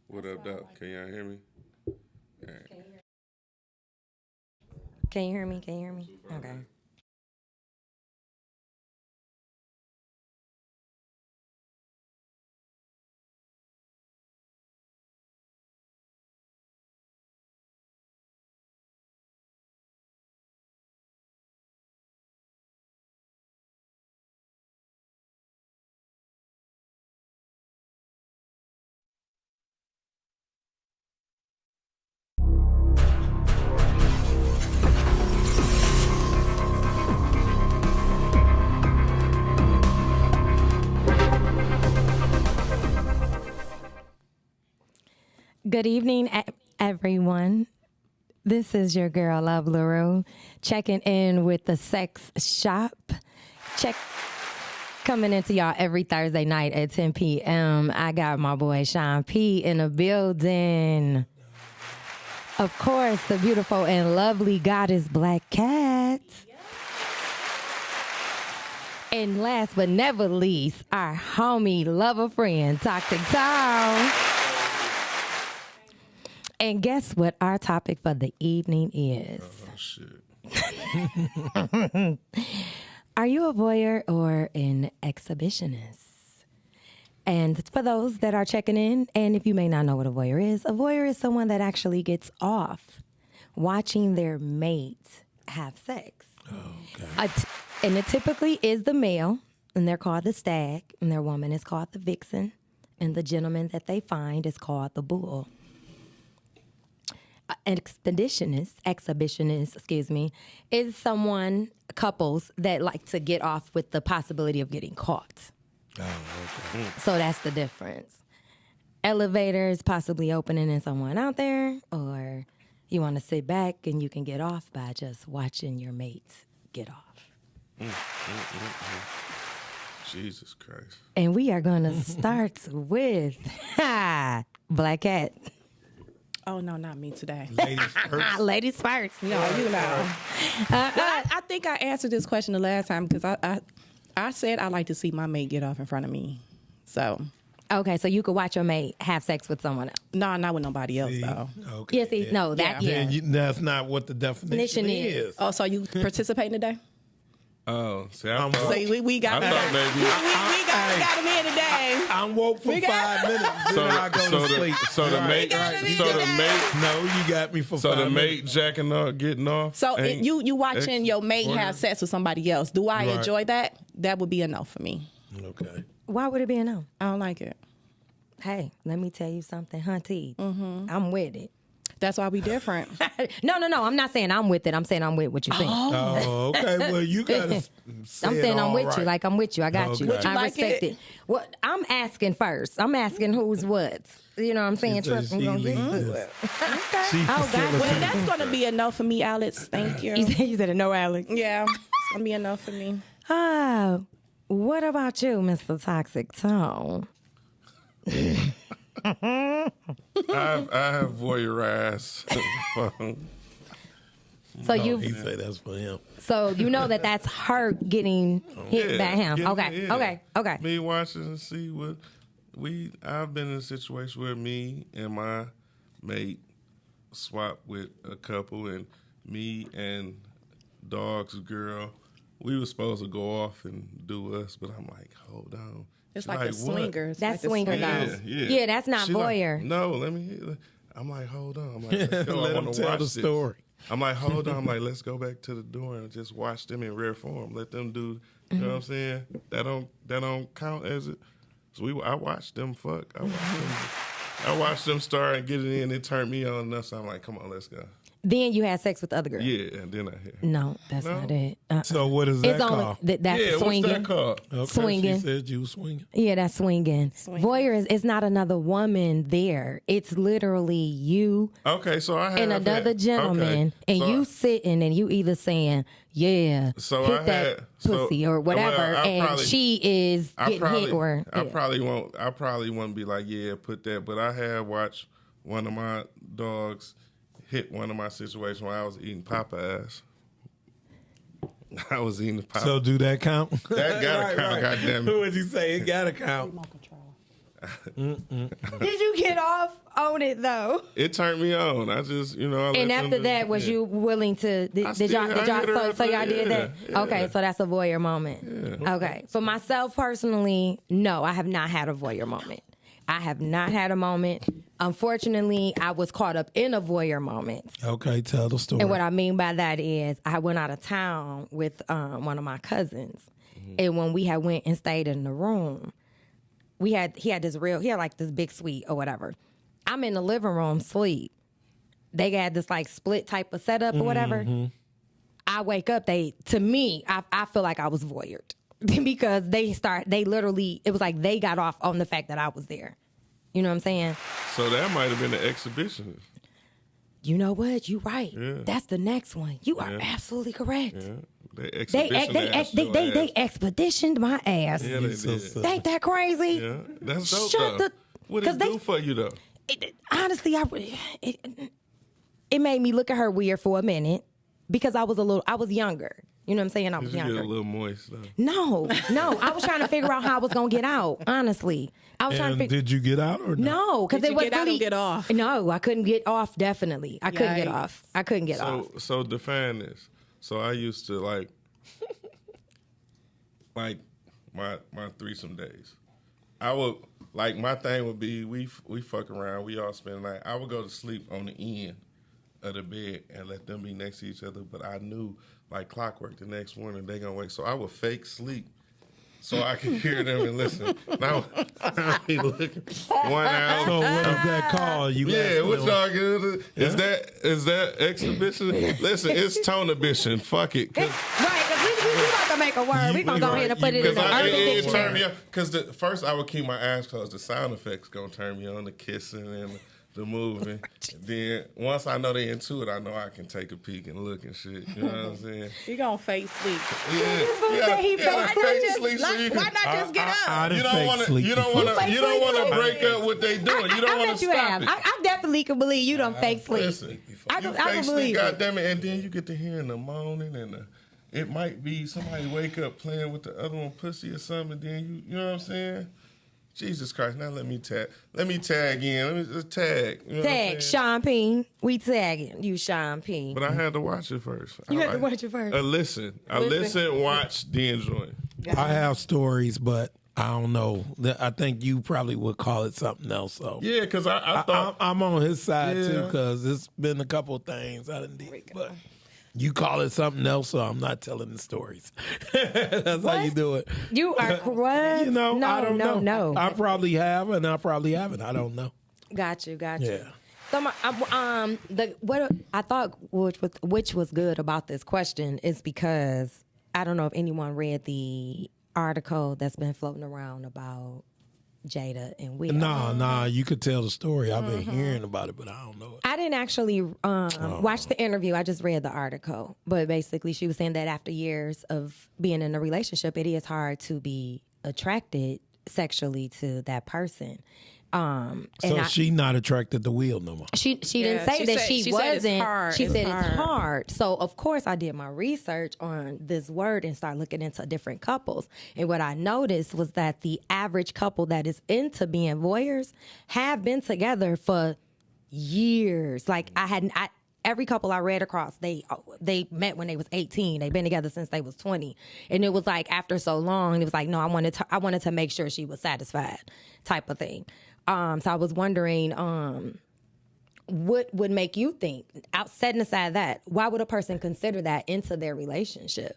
What up, Doc? Can y'all hear me? All right. Can you hear me? Can you hear me? Okay. Good evening, everyone. This is your girl, Love LaRue, checking in with the Sex Shop. Coming into y'all every Thursday night at 10 p.m. I got my boy Sean P in the building. Of course, the beautiful and lovely goddess Black Cat. And last but never least, our homie, lover, friend, Toxic Tom. And guess what our topic for the evening is? Oh shit. Are you a voyeur or an exhibitionist? And for those that are checking in, and if you may not know what a voyeur is someone that actually gets off watching their mate have sex. Okay. And it typically is the male, and they're called the stag, and their woman is called the vixen, and the gentleman that they find is called the bull. An exhibitionist, is couples that like to get off with the possibility of getting caught. Oh, okay. So that's the difference. Elevators possibly opening and someone out there, or you want to sit back and you can get off by just watching your mate get off. Jesus Christ. And we are going to start with Black Cat. Oh, no, not me today. Ladies first. Ladies first. No, you know. I think I answered this question the last time because I said I like to see my mate get off in front of me. So, Okay, so you could watch your mate have sex with someone else. no, not with nobody else, though. Okay. Yeah, see, no, that, yeah. Then that's not what the definition Definition is. Oh, so you participating today? Oh, see, I I'm thought, So we got I thought maybe. we got him in today. I'm woke for 5 minutes. Then I go to sleep. So the mate, No, you got me for so 5 the minutes. mate jacking off, getting off. So ain't you watching your mate voyeur? have sex with somebody else. Do I Right. enjoy that? That would be a no for me. Okay. Why would it be a no? I don't like it. Hey, let me tell you something, hunty. I'm with it. That's why we different. No, I'm not saying I'm with it. I'm saying I'm with what you're saying. Oh, okay. Well, you gotta. I'm saying I'm with you. Like I'm with you. I got you. Okay. Would you I like respect it? it. Well, I'm asking first. I'm asking who's what. You know what I'm saying? She Trust me, said gonna she get leaves. to it. She Oh, God. facilitates. Well, that's going to be a no for me, Alex. Thank you. You said a no, Alex. Yeah, it's going to be a no for me. Ah, what about you, Mr. Toxic Tone? I have voyeurized. So He you, say that's for him. so you know that's her getting hit by him. Yeah, Okay, yeah. okay. Me watching and see what I've been in a situation where me and my mate swap with a couple, and me and Dog's girl, we were supposed to go off and do us, but I'm like, hold on. It's She like the what? swingers. That's like the swinger swingers. though. Yeah, Yeah, that's not She like, voyeur. no, let me hear. I'm like, hold on. I'm like, let's go. I Let want him to tell watch the this. story. I'm like, hold on. I'm like, let's go back to the door and just watch them in rare form. Let them do. You know what I'm saying? That don't count as it. So I watched them fuck. I watched them start and get it in. It turned me on. And so I'm like, come on, let's go. Then you had sex with the other girl. Yeah, and then I hit. No, that's No? not it. So what is that It's only called? that's Yeah, what's swinging. that called? Okay, swinging. She said you was swinging. Yeah, that's swinging. Voyeur is it's not another woman there. It's literally you Okay, so I have and another had- gentleman, okay, and so you sitting and you either saying, "Yeah, So hit I that had- so- pussy" or whatever, well, I and probably- she is I getting probably, hit or I probably won't be like, yeah, put that. But I have watched one of my dogs hit one of my situations when I was eating Popeyes. I was eating the Popeyes. So do that count? That gotta count, goddamn it. What would you say? It gotta count. Did you get off on it though? It turned me on. I just, I let And them after do- that, was yeah. you willing to? Did I y'all? hit her up, So y'all did that? yeah. Okay, so that's a voyeur moment. Yeah. Okay, for myself personally, no, I have not had a voyeur moment. I have not had a moment. Unfortunately, I was caught up in a voyeur moment. Okay, tell the story. And what I mean by that is I went out of town with one of my cousins. And when we had went and stayed in the room, he had like this big suite or whatever. I'm in the living room sleep. They had this like split type of setup or whatever. I wake up, I feel like I was voyeured because they literally, it was like they got off on the fact that I was there. You know what I'm saying? So that might have been the exhibition. You know what? You right. Yeah. That's the next one. You are Yeah. absolutely correct. Yeah. They They exhibition expeditioned my ass. Yeah, they So did. sad. Ain't that crazy? Yeah, that's dope Shut though. the- What 'cause it they- do for you though? Honestly, it made me look at her weird for a minute because I was younger. You know what I'm saying? I was You get a younger. little moist though. No, I was trying to figure out how I was gonna get out. Honestly, I was trying to And figure. did you get out or not? No, because Did it you was get out or really get off? No, I couldn't get off. Definitely, I couldn't get Yikes. off. I couldn't get off. So define this. So I used to like my threesome days. I would like my thing would be we fuck around, we all spend the night. I would go to sleep on the end of the bed and let them be next to each other, but I knew like clockwork the next morning they gonna wake. So I would fake sleep so I could hear them and listen. Now I be looking 1 hour. So what is that called? You Yeah, asking what them- y'all good? Is that exhibition? Listen, it's tonehibition. Fuck it. Right, because we about to make a word. We gonna go ahead and put it in Because the urban it turned dictionary. me on. Because first I would keep my eyes closed. The sound effects gonna turn me on. The kissing and the moving. Then once I know they into it, I know I can take a peek and look and shit. You know what I'm saying? You gonna fake sleep. said he fake sleep. So you Why can, not just get up? I didn't you don't fake want to. sleep You don't before. want to. You don't want to Fake break sleep. up what they doing. You don't I want bet to you stop have. it. I definitely can believe you don't fake sleep. Listen, I you can fake sleep, believe it. goddamn it, and then you get to hearing the moaning and it might be somebody wake up playing with the other one pussy or something. And then you know what I'm saying? Jesus Christ! Now let me tag in. Let me just tag. You know what I'm Tag saying? Sean Peen. We tagging you, Sean Peen. But I had to watch it first. You I had to watch it first. Listen, watch, then join. I have stories, but I don't know. I think you probably would call it something else. So Yeah, because I thought I'm on his side too, Yeah. because it's been a couple of things I didn't did. But you call it something else, so I'm not telling the stories. That's how you do it. You are correct. You know, no, I don't know. No. I probably have, and I probably haven't. I don't know. Got you. Yeah. So what I thought which was good about this question is because I don't know if anyone read the article that's been floating around about Jada and Will. Nah, you could tell the story. I've been hearing about it, but I don't know it. I didn't actually watch the interview. I just read the article. But basically, she was saying that after years of being in a relationship, it is hard to be attracted sexually to that person. So she's not attracted to Will no more. She didn't Yeah, say she that said- she she said it's wasn't. hard. She It's said hard. it's hard. So of course I did my research on this word and started looking into different couples. And what I noticed was that the average couple that is into being voyeurs have been together for years. Like every couple I read across, they met when they was 18. They've been together since they was 20. And it was like after so long, it was like, no, I wanted to make sure she was satisfied, type of thing. So I was wondering, what would make you think, setting aside that, why would a person consider that into their relationship?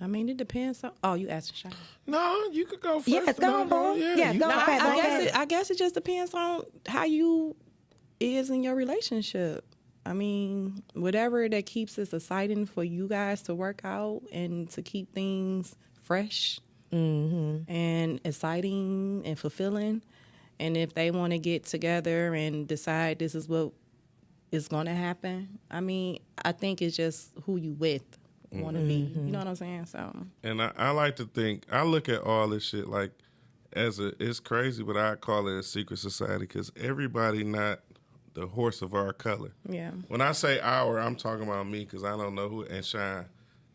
I mean, it depends on. Oh, you asked Sean. No, you could go first. Yes, go on, boy. Yeah, you go can- on. Okay, okay. I guess it just depends on how you is in your relationship. I mean, whatever that keeps it exciting for you guys to work out and to keep things fresh and exciting and fulfilling. And if they want to get together and decide this is what is going to happen, I mean, I think it's just who you with want to be. You know what I'm saying? So And I like to think, I look at all this shit like it's crazy, but I call it a secret society because everybody not the horse of our color. yeah. When I say our, I'm talking about me because I don't know who, and Shine,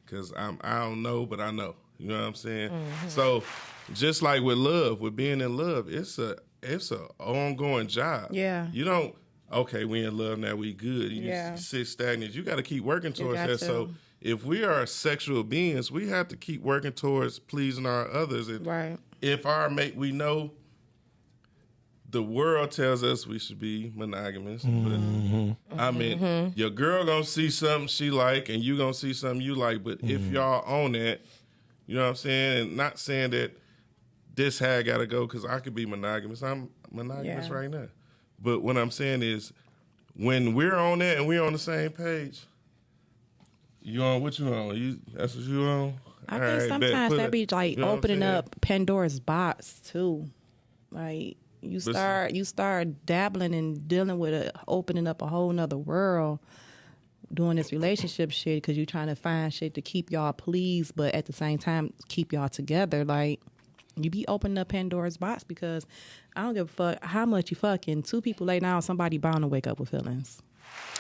because I don't know, but I know. You know what I'm saying? So just like with love, with being in love, it's a ongoing job. Yeah. You don't, okay, we in love now, we good. You Yeah. sit stagnant. You got to keep working towards got that. to. So if we are sexual beings, we have to keep working towards pleasing our others. And Right. if our mate, we know the world tells us we should be monogamous, but I mean, your girl gonna see something she like, and you gonna see something you like. But if y'all own that, you know what I'm saying, and not saying that this had gotta go because I could be monogamous. I'm monogamous Yeah. right now. But what I'm saying is, when we're on that and we're on the same page, you on what you on? That's what you on. I All think right, bet. sometimes Put that it- be like you know what I'm opening saying? up Pandora's box too. Like you start dabbling and dealing with opening up a whole nother world doing this relationship shit because you're trying to find shit to keep y'all pleased, but at the same time keep y'all together. Like you be opening up Pandora's box because I don't give a fuck how much you fucking. Two people lay down, somebody bound to wake up with feelings.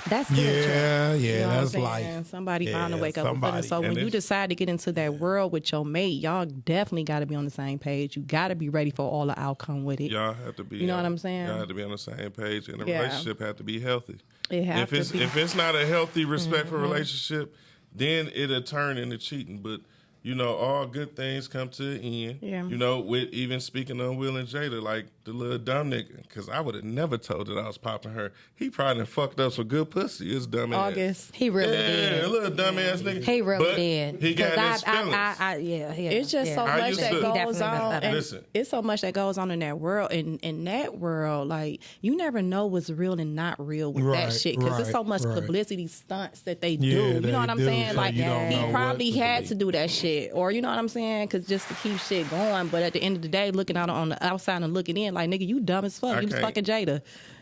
That's still true. Yeah, You know what I'm that's saying? life. Somebody bound to Yeah, wake up with somebody. feelings. So And when you it's- decide to get into that world with your mate, y'all definitely got to be on the same page. You got to be ready for all the outcome with it. Y'all have to be. You know what I'm saying? Y'all have to be on the same page, and the Yeah. relationship have to be healthy. It have if to be. If it's not a healthy, respectful relationship, then it'll turn into cheating. But you know, all good things come to an end. Yeah. You know, with even speaking on Will and Jada, like the little dumb nigga, because I would have never told that I was popping her. He probably done fucked up some good pussy. It's dumb ass. August. He really Yeah, did. a little dumbass nigga. He really But did. He got 'Cause his feelings. yeah. It's just so I much used that to- He goes definitely messed on. up. And Listen. it's so much that goes on in that world. In that world, like you never know what's real and not real with that Right, shit because there's so right, much right. publicity stunts that they do. Yeah, You they know what I'm do, saying? so Like you don't he know what probably to had believe. to do that shit, or you know what I'm saying? Because just to keep shit going. But at the end of the day, looking out on the outside and looking in, like nigga, you dumb as fuck. I You was can't- fucking Jada.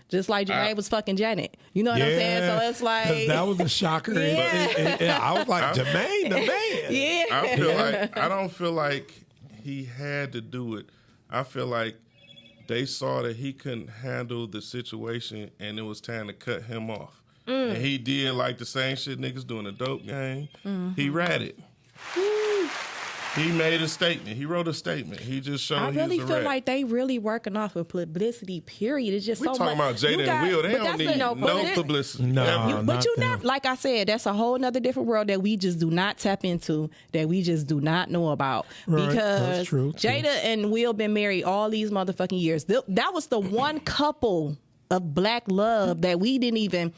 Just like Janae was fucking Janet. You know what I'm saying? So it's 'cause like that was a shocker. Yeah. I was like, Jermaine, the man. yeah. I feel like I don't feel like he had to do it. I feel like they saw that he couldn't handle the situation and it was time to cut him off. And he did like the same shit niggas doing the dope game. He ratted. He made a statement. He wrote a statement. He just showed I he really was a feel rat. like they really working off of publicity. Period. It's just we so talking much. about You Jada got- and Will. They but don't that's need the- no but it- publicity. No. ever. not But you them. never, like I said, that's a whole nother different world that we just do not tap into, that we just do not know about. Right. Because That's true, too. Jada and Will been married all these motherfucking years. That was the one couple of black love that we didn't even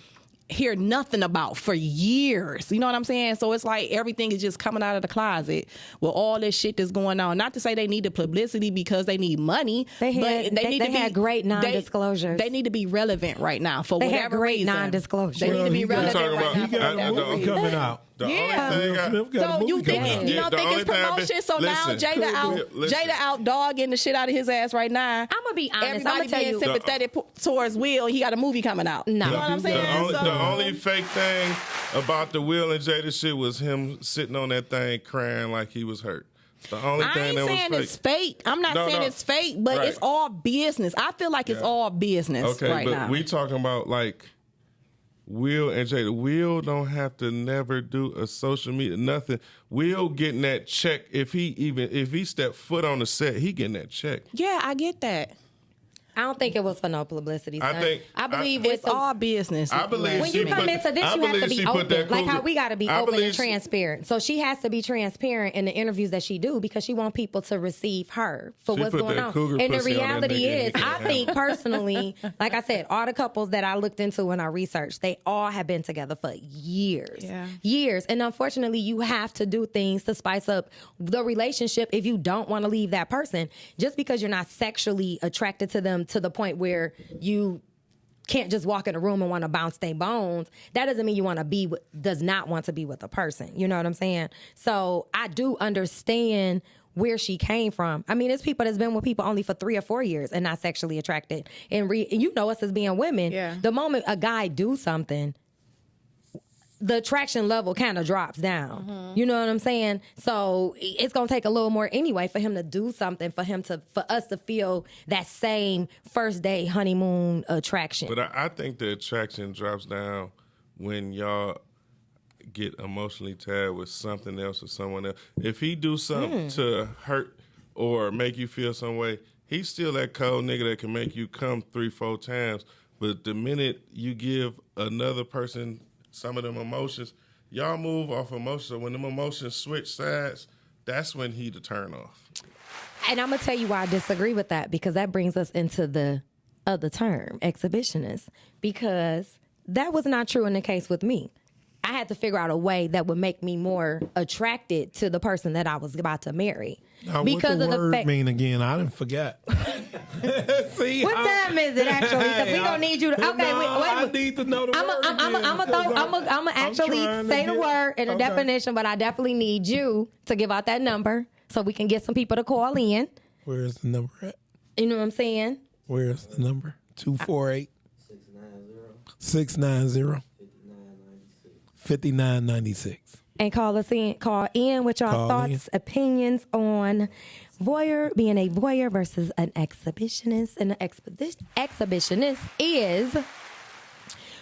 hear nothing about for years. You know what I'm saying? So it's like everything is just coming out of the closet with all this shit that's going on. Not to say they need the publicity because they need money. They had- but they had great non-disclosures. They need to be relevant right now for They had whatever great reason. non-disclosures. They need to be Well, he got- relevant right talking now. He for got a whatever movie reason. coming out. The Yeah. only thing Will Smith got a So movie you think coming out. you Yeah, don't the think only it's thing I've promotion? been- So now listen, listen. Jada out dogging the shit out of his ass right now. I'ma be honest, Everybody I'ma tell being you- sympathetic towards Will. He got a movie coming out. No. You know what I'm saying? The only fake thing about the Will and Jada shit was him sitting on that thing crying like he was hurt. The only I thing ain't that saying was it's fake. I'm not No, saying no. it's fake, but Right. it's all business. I feel like it's Yeah. all business okay, right but now. we talking about like Will and Jada. Will don't have to never do a social media nothing. Will getting that check if he step foot on the set, he getting that check. Yeah, I get that. I don't think it was for no publicity. I son. think- I believe It's with the, all business. I believe when she you come put- into this, I you have to believe be she put that open. Like how cougar- we got to be I open believe and she- transparent. So she has to be transparent in the interviews that she do because she want people to receive her for She what's put going that on. cougar And the pussy on that reality nigga and is, he I can't think personally, like I said, all the couples that I looked into when I researched, they all have been together for years. Yeah. Years. And unfortunately, you have to do things to spice up the relationship if you don't want to leave that person. Just because you're not sexually attracted to them to the point where you can't just walk in a room and want to bounce their bones, that doesn't mean you want to be with, does not want to be with a person. You know what I'm saying? So I do understand where she came from. I mean, it's people that's been with people only for 3 or 4 years and not sexually attracted. And you know us as being women, Yeah. the moment a guy do something, the attraction level kind of drops down. You know what I'm saying? So it's gonna take a little more anyway for him to do something, for us to feel that same first day honeymoon attraction. But I think the attraction drops down when y'all get emotionally tied with something else or someone else. If he do something to hurt or make you feel some way, he's still that cold nigga that can make you come 3-4 times. But the minute you give another person some of them emotions, y'all move off emotions. So when them emotions switch sides, that's when he the turn off. And I'm going to tell you why I disagree with that, because that brings us into the other term, exhibitionist, because that was not true in the case with me. I had to figure out a way that would make me more attracted to the person that I was about to marry. Now, because what the of the word fact, mean again? I didn't forget. See, what time is it actually? Because we gonna need you to. Okay, no, wait. I need to know the word. I'm gonna actually say the word in a definition, but I definitely need you to give out that number so we can get some people to call in. Where's the number at? You know what I'm saying? Where's the number? 248-690-5996. And call in with your thoughts, opinions on being a voyeur versus an exhibitionist. And an exhibitionist is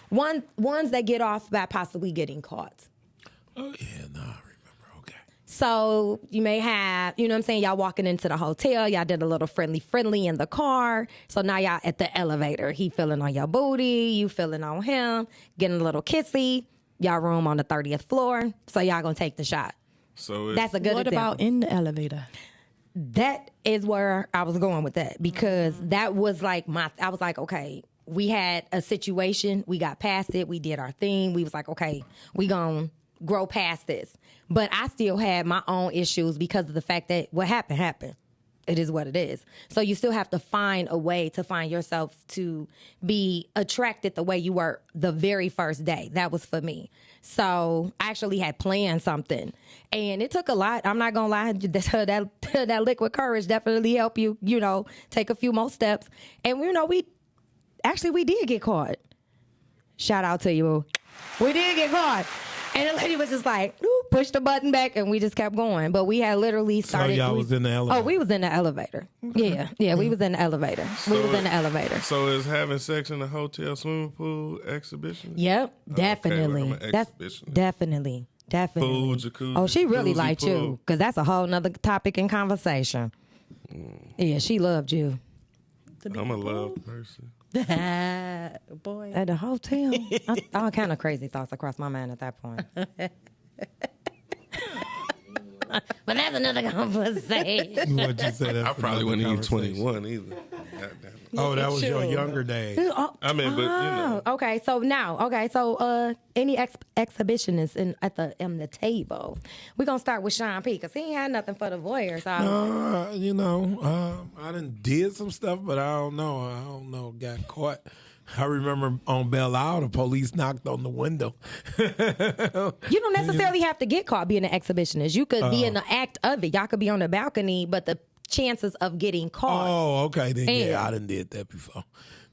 ones that get off by possibly getting caught. Oh, yeah, no, I remember. Okay. So you may have, you know what I'm saying, y'all walking into the hotel, y'all did a little friendly in the car. So now y'all at the elevator. He feeling on your booty, you feeling on him, getting a little kissy. Y'all room on the 30th floor, so y'all gonna take the shot. So That's a good What example. about in the elevator? That is where I was going with that, because that was like I was like, okay, we had a situation, we got past it, we did our thing, we was like, okay, we gonna grow past this. But I still had my own issues because of the fact that what happened. It is what it is. So you still have to find a way to find yourself to be attracted the way you were the very first day. That was for me. So I actually had planned something, and it took a lot. I'm not gonna lie. That liquid courage definitely helped you, take a few more steps. And we did get caught. Shout out to you. We did get caught. And the lady was just like, push the button back, and we just kept going. But we had literally started. So y'all was in the elevator? Oh, we was in the elevator. Yeah, we was in the elevator. So is having sex in a hotel swimming pool exhibition? Yep, definitely. I'm an That's exhibitionist. definitely. Pool, jacuzzi, Oh, she really jacuzzi liked you, pool. because that's a whole nother topic in conversation. Yeah, she loved you. I'm a love person. Boy. At the hotel, all kind of crazy thoughts across my mind at that point. But that's another conversation. What'd you say? I probably wasn't even 21 either. God damn it. Oh, that was your younger days. I mean, but Okay, so any exhibitionists at the table, we're gonna start with Sean P, because he ain't had nothing for the voyeurs. So. I done did some stuff, but I don't know. Got caught. I remember on Belle Isle, the police knocked on the window. You don't necessarily have to get caught being an exhibitionist. You could be in the act of it. Y'all could be on the balcony, but the chances of getting caught. Oh, okay. Then, And- yeah, I done did that before.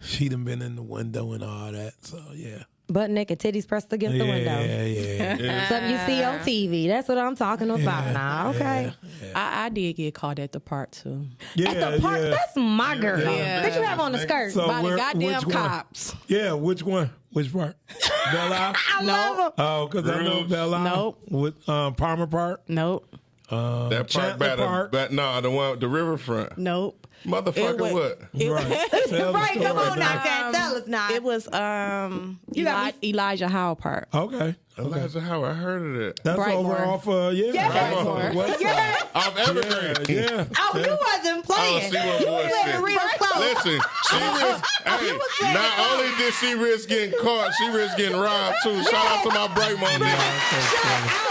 She done been in the window and all that, so yeah. Butt naked, titties pressed against the window. Yeah. Something you see on TV. That's what I'm talking about now. Okay. I did get caught at the park too. At the park, that's my girl. Yeah. What you have on the skirt? So By the where- goddamn which one? cops. Yeah, which one? Which part? Belle Isle? I love them. Oh, because I know Rouge. Belle Isle. Nope. With Palmer Park. Nope. that Chandler Park. the one, the riverfront. Nope. Motherfucker, It what? Right. Tell the Right, come story on now. now, Cat. Tell us now. It was You got Elijah Howe Park. Okay. Elijah Howard, I heard of that. That's Brightmore. over off, Brightmore. West Side. Off Evergreen. Yeah. Oh, you wasn't playing. she wasn't You went bullshit. real close. Listen, she risked. Hey, saying not only did she risk getting caught, she risked getting robbed too. Shout out to my Brightmore nigga.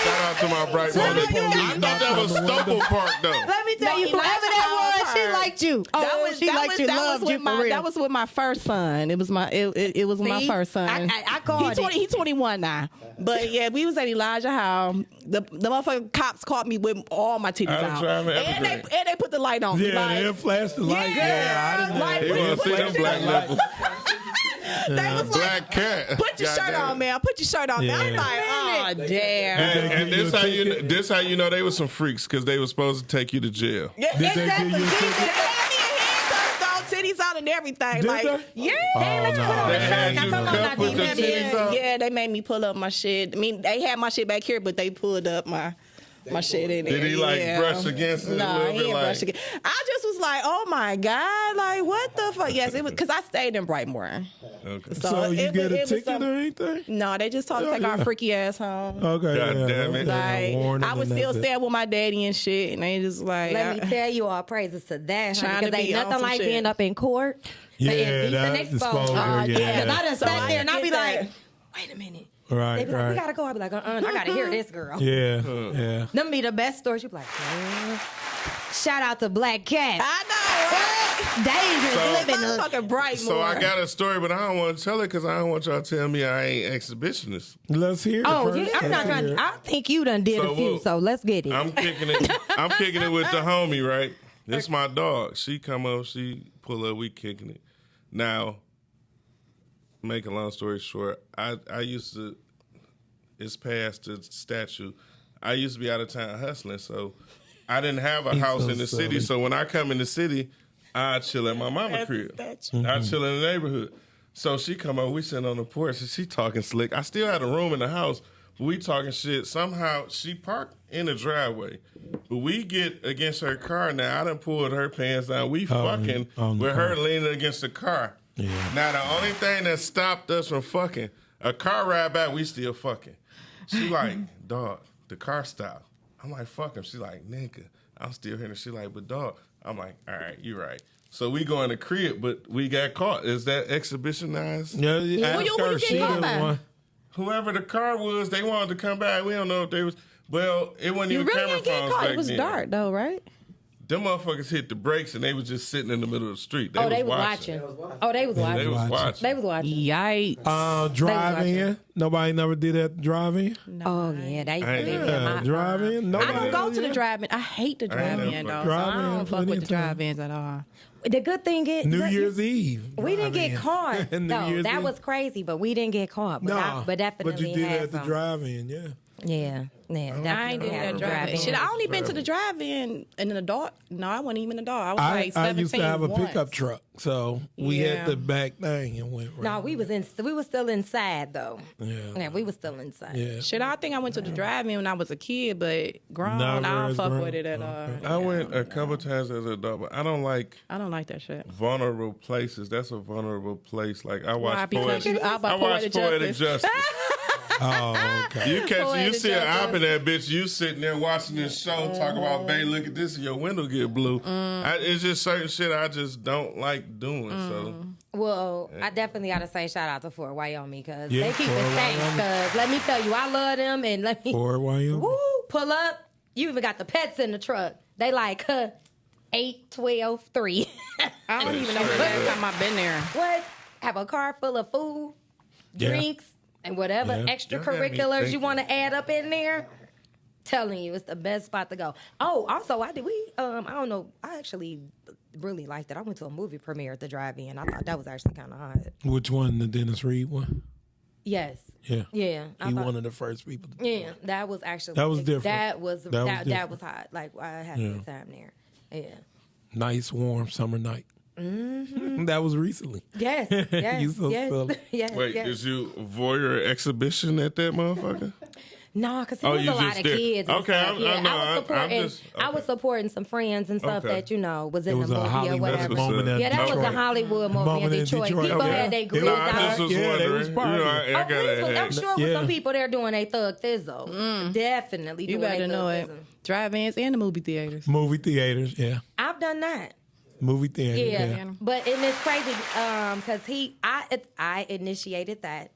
Shout out to my Brightmore Let me nigga. tell I you. thought that was Stouple Park though. Let me tell No, you, whoever Elijah that was, she Howard. liked you. Oh, she liked you, loved you for real. That was with my first son. It was my it was my See? first son. I called it. He's 21 now. But yeah, we was at Elijah Howe. The motherfucking cops caught me with all my titties I done out. tried my And Evergreen. they put the light on. Yeah, like, they flashed the light. Yeah, I didn't like, He Put want to see your them black nipples. they was like, Black cat. put your shirt on, man. Put your shirt on. Yeah. I'm like, oh damn. And They give you a ticket. this how you know they was some freaks because they was supposed to take you to jail. Yeah, Did they give you a ticket? They had me in handcuffs, though. titties out and everything. Did like, they? yeah. Oh, no. They had Now you come on, now, cuffed with your D-Baby. titties out? Yeah, they made me pull up my shit. I mean, they had my shit back here, but they pulled up my shit in there. Did he like Yeah. brush against it a No, little he bit? didn't Like, brush against. I just was like, oh my God, like what the fuck? Yes, it was because I stayed in Brightmore. okay. So you it get a was ticket some- or anything? No, they just told us to take our freaky ass home. Okay. God yeah, damn it. okay, Like, warning I was and still that's it. staying with my daddy and shit, and they just like, Let me tell you all praises to that, Trying because to ain't be on nothing some like shit. being up in court. Yeah, and that decent exposure, yeah. Because I done So sat I there and I be get like, that. wait a minute. Right, They be like, we right. gotta go. I be like, I gotta hear this girl. Yeah, yeah. Them be the best stories. You be like, shout out to Black Cat. I Dangerous So- living. know, right? Motherfucking Brightmore. So I got a story, but I don't want to tell it because I don't want y'all to tell me I ain't exhibitionist. Let's hear it Oh, first. yeah, I'm not Let's trying hear to. it. I think you done did So a few, what- so let's get it. I'm kicking it. I'm kicking it with the homie, right? This my dog. She come up, she pull up, we kicking it. Now, make a long story short, I used to. It's past the statue. I used to be out of town hustling, so I didn't have a house so in the silly. city. So when I come in the city, I chill at my mama crib. I chill in the neighborhood. So she come up, we sitting on the porch, and she talking slick. I still had a room in the house, but we talking shit. Somehow she parked in the driveway, but we get against her car. Now I done pulled her pants down. We fucking on the with her car. leaning against the car. Yeah. Now the only thing that stopped us from fucking, a car ride back, we still fucking. She like, dog, the car stopped. I'm like, fuck him. She like, nigga, I'm still here. And she like, but dog. I'm like, all right, you right. So we go in the crib, but we got caught. Is that exhibitionized? Yeah, Who ask you her. get She caught the by? one. Whoever the car was, they wanted to come back. We don't know if they was. Well, it wasn't You even really camera ain't getting phones caught. back It was then. dark though, right? Them motherfuckers hit the brakes and they was just sitting in the middle of the street. They oh, they was was watching. watching. Oh, they was watching. They was watching. They was watching. Yikes. Drive-in. Nobody never did that drive-in? Oh yeah, they I ain't they- never- Yeah, my- drive-in. I Nobody don't go to the did? drive-in. I hate the ain't drive-in never though. fucked So with I don't drive-in fuck with the plenty of time. drive-ins at all. The good thing is New look, Year's Eve. we didn't get drive-in. caught. New No, Year's that Eve. was crazy, but we didn't get caught. But, No, but definitely but you did had at the some. drive-in, yeah. Yeah, definitely I ain't did had that some drive-in. Shit, I only been to the drive-in and an adult. No, I wasn't even an adult. I was like I 17 used to have a once. pickup truck, so we Yeah. had the back thing and went right. No, we were still inside though. Yeah. Yeah, we were still inside. Yeah. Shit, I think I went to the drive-in when I was a kid, but grown, I Never don't as fuck grown. with it at all. I went a couple times as an adult, but I don't like I don't like that shit. vulnerable places. That's a vulnerable place. Like I watch Why? Because Poetic, you out by I watch Poetic Poetic Justice. Justice. Oh, okay. You catch, you Poetic see an Justice. op in that bitch. You sitting there watching this show, talking about, babe, look at this, and your window get blue. It's just certain shit I just don't like doing. So Well, I definitely gotta say shout out to Fort Wyoming because Yeah, they keep Fort it safe. Wyoming. Because let me tell you, I love them, and let me Fort Wyoming. woo pull up. You even got the pets in the truck. They like 8, 12, 3. I don't even know the last time I've been there. What? Have a car full of food, Yeah. drinks, and whatever Yeah. extracurriculars Y'all got me you thinking. want to add up in there. Telling you, it's the best spot to go. Oh, also, I don't know. I actually really liked it. I went to a movie premiere at the drive-in. I thought that was actually kind of hot. Which one? The Dennis Reed one? Yes. Yeah. Yeah. I He thought- one of the first people. Yeah, that was actually That was different. That was That was that different. was hot. Like I had a Yeah. good time there. Yeah. Nice, warm summer night. Mm-hmm. That was recently. Yes. Yes. You so yes. silly. yes. wait, yes. did you voyeur exhibition at that motherfucker? No, because it Oh, was you a lot just of did. kids. And Okay, stuff. I'm- Yeah, I know, I was I'm supporting. just- I was okay. supporting some friends and stuff Okay. that was It in was the a movie or Hollywood whatever. moment in Yeah, that was Detroit. a Hollywood movie Moment in in Detroit. Detroit. People Okay. had their It grills No, was- I out. just was Yeah, they wondering. was You know, partying. I I'm gotta sure with Yeah. some people there doing a thug thizzle. Definitely You doing better they know thug it. thizzle. Drive-ins and the movie theaters. Movie theaters, yeah. I've done that. Movie theaters, Yeah, yeah. but and it's crazy because I initiated that,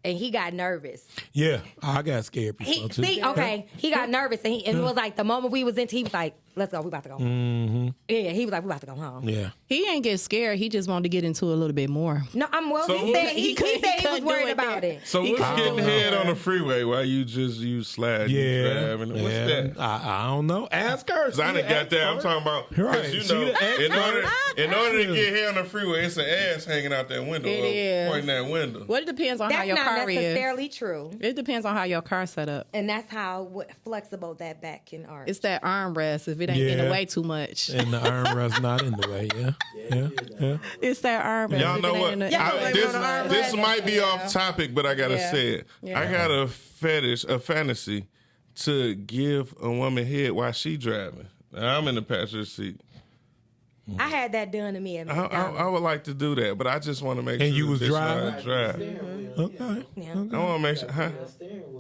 and he got nervous. Yeah, I got scared before He too. see, okay, he got nervous, and it was like the moment we was into, he was like, "Let's go, we about to go." Yeah, he was like, "We about to go home." Yeah. He ain't get scared. He just wanted to get into it a little bit more. No, So he what- said he said he was worried about it. So He what's couldn't getting do it. head on the freeway while you slide? You Yeah. driving? What's yeah. that? I don't know. Ask her. 'Cause I done got that. I'm talking about because Right. you She know, the expert. in order to get here on the freeway, it's an ass hanging out that window, It is. pointing that window. Well, it depends on how That's your not car is. necessarily true, It depends on how your car's set up. and that's how flexible that back can arch. It's that armrest. If it it ain't in the way too much. And the armrest not in the way. Yeah. It's that armrest. Y'all know what? This might be off topic, but I gotta say it. Yeah. I got a fantasy to give a woman head while she driving. I'm in the passenger seat. I had that done to me at McDonald's. I would like to do that, but I just want to make And sure. you was this driving? I drive. Okay. Yeah. I want to make sure. Huh?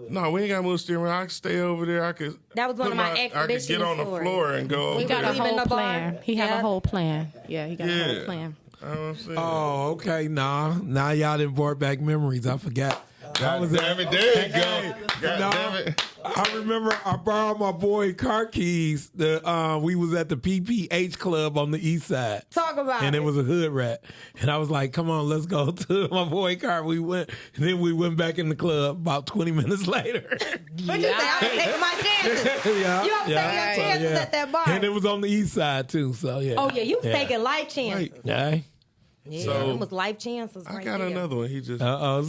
No, we ain't got to move steering wheel. I can stay over there. I could. That was one of my I could exhibition get on the stories. floor and go over He got a there. Leaving whole the bar. plan. He have Yeah. a whole plan. Yeah, he got a whole Yeah. plan. I know what I'm saying. Oh, okay. Now y'all done brought back memories. I forgot. That was damn it, there you go. God No, damn it. I remember I borrowed my boy car keys. We was at the PPH club on the east side. Talk about And it. it was a hood rat. And I was like, come on, let's go to my boy car. We went, and then we went back in the club about 20 minutes later. What you say? I was taking my chances. yeah, You don't take your chances at that bar. And it was on the east side too, so yeah. Oh yeah, you was taking life chances. Yeah. Yeah, So, it was life chances. I right got there. another one. He just.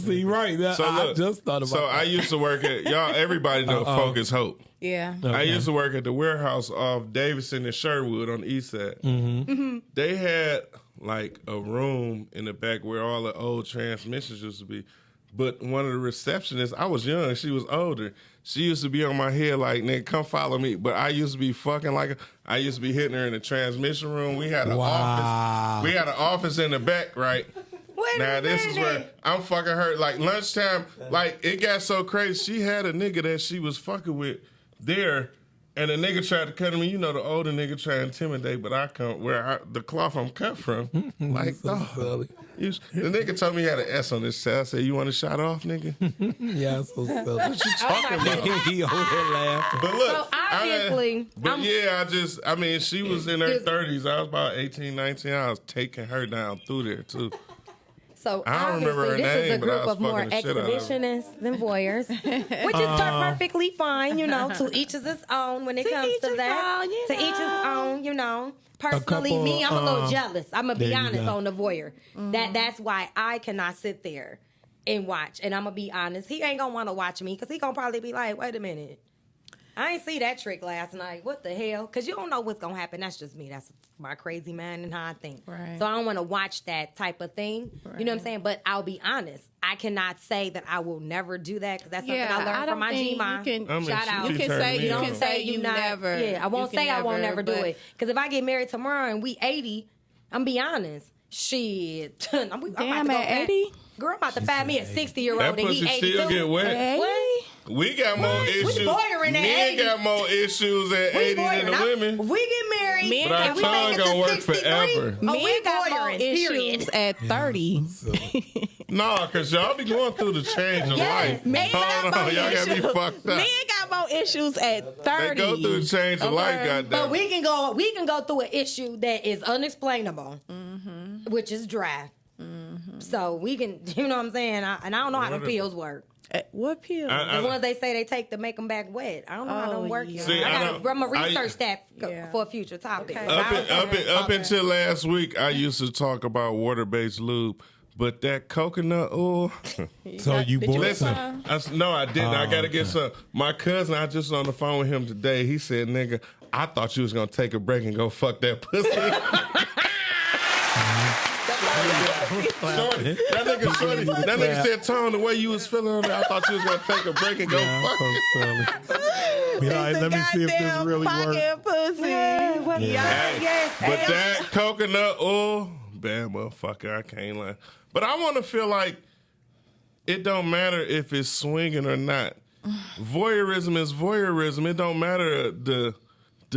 See, right. So I look, just thought about So that. I used to work at y'all. Everybody know Focus Hope. Yeah. I used to work at the warehouse off Davidson and Sherwood on the east side. Mm-hmm. They had like a room in the back where all the old transmissions used to be. But one of the receptionists, I was young, she was older. She used to be on my head like, nigga, come follow me. But I used to be fucking like, I used to be hitting her in the transmission room. We had an office. We had an office in the back, right? Wait Now a this is minute. where I'm fucking her. Like lunchtime, like it got so crazy. She had a nigga that she was fucking with there, and the nigga tried to cut me. You know, the older nigga try to intimidate, but I come the cloth I'm cut from. Like, silly. the nigga told me he had an S on his chest. I said, "You want to shot off, nigga?" Yeah, so silly. What you talking about? He over there laughing. But look, So obviously, I mean, she was in her 30s. I was about 18, 19. I was taking her down through there too. So I don't remember obviously, her this is name, a but I group was of more fucking the shit out of her. exhibitionists than voyeurs, which is perfectly fine. You know, to each is his own when it comes each to his that. own, you To each his know. own. You know. Personally, couple, me, I'm a little jealous. I'm gonna be there you honest go. on the voyeur. That's why I cannot sit there and watch. And I'm gonna be honest. He ain't gonna want to watch me because he gonna probably be like, "Wait a minute, I ain't see that trick last night. What the hell?" Because you don't know what's gonna happen. That's just me. That's my crazy mind and how I think. Right. So I don't want to watch that type of thing. You know what I'm saying? But I'll be honest. I cannot say that I will never do that because that's something I learned from my G-Ma. I mean, Shout out. she You can turned say me you on. can say you never. Yeah, I won't you can say I won't never do but- it. Because if I get married tomorrow and we 80, I'm be honest. Shit. I'm about to Damn, go at back. 80? Girl, I'm about to find me a 60-year-old That and he pussy 82. still get wet. Hey. What? We got more issues. voyeuring at Men 80. got more issues at 80 than the women. We get married. Men But our and we tongue make it to gonna work 63. forever. Oh, Men we got more voyeuring, period. issues at 30. Nah, because y'all be going through the change of Yes, life. men Hold got on, more y'all got me issues. fucked up. Men got more issues at 30. They go through the change of life, Okay. goddamn. But we can go through an issue that is unexplainable, which is dry. So we can, you know what I'm saying? And I don't know how them pills work. What pill? The ones they say they take to make them back wet. I don't know how them work. yeah. See, I'm gonna research that Yeah. for a future topic. Okay. Up until last week, I used to talk about water-based lube, but that coconut oil. So you Did you bought Listen, some. no, I didn't. I gotta get some. My cousin, I just on the phone with him today. He said, "Nigga, I thought you was gonna take a break and go fuck that pussy." Shorty, that nigga said, "Tone, the way you was feeling on it, I thought you was gonna take a break and go Yeah, fuck so it." silly. Be like, let me see if this Goddamn really works. pocket pussy. Hey, but that coconut oil, bad motherfucker, I can't lie. But I want to feel like it don't matter if it's swinging or not. Voyeurism is voyeurism. It don't matter the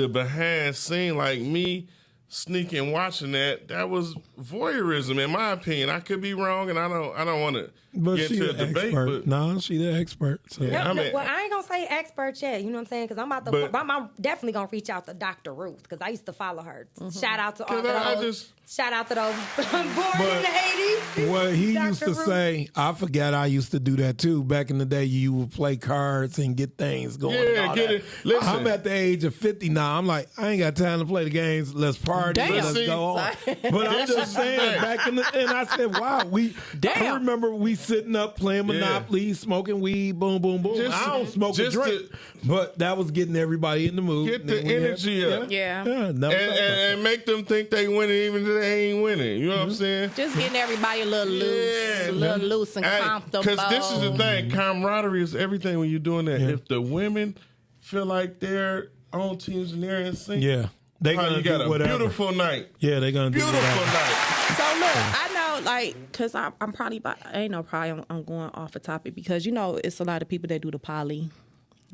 behind scene. Like me sneaking watching that was voyeurism in my opinion. I could be wrong, and I don't want to But get she to a the debate. expert. But No, she the expert. So. Yeah. I mean- Well, I ain't gonna say expert yet. You know what I'm saying? Because I'm about to. But- I'm definitely gonna reach out to Dr. Ruth because I used to follow her. Shout out to all 'Cause I those. just- Shout out to those born in the '80s. What he Dr. used to Ruth. say, I forgot I used to do that too. Back in the day, you would play cards and get things going. Yeah, and all get that. it. Listen. I'm at the age of 50 now. I'm like, I ain't got time to play the games. Let's party. Damn. Let's See, go on. But I'm just saying, back in the, and I said, wow, I Damn. remember we sitting up playing Monopoly, smoking weed, boom, boom, boom. Just- I don't smoke a Just drink. But that was getting everybody in the mood. Get the And then we energy had- up. Yeah. Yeah, never thought about and make them think they winning even though they ain't winning. You know what I'm saying? Just getting everybody a little loose, a little loose and comfortable. Because this is the thing. Camaraderie is everything when you're doing that. Yeah. If the women feel like they're on teams and they're in sync, Yeah. They gonna you got do a whatever. beautiful night. Yeah, they're gonna do Beautiful whatever. night. So look, I know, like, cause I'm probably, ain't no problem. I'm going off the topic because you know it's a lot of people that do the poly,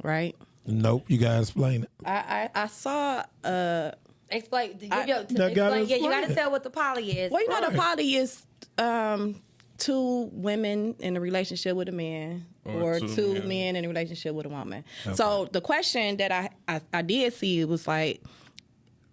right? Nope, you gotta explain it. I saw. Explain. That gotta You got explain to it. tell what the poly is. Well, you know, the poly is two women in a relationship with a man, or two men in a relationship with a woman. Okay. So the question that I did see was like,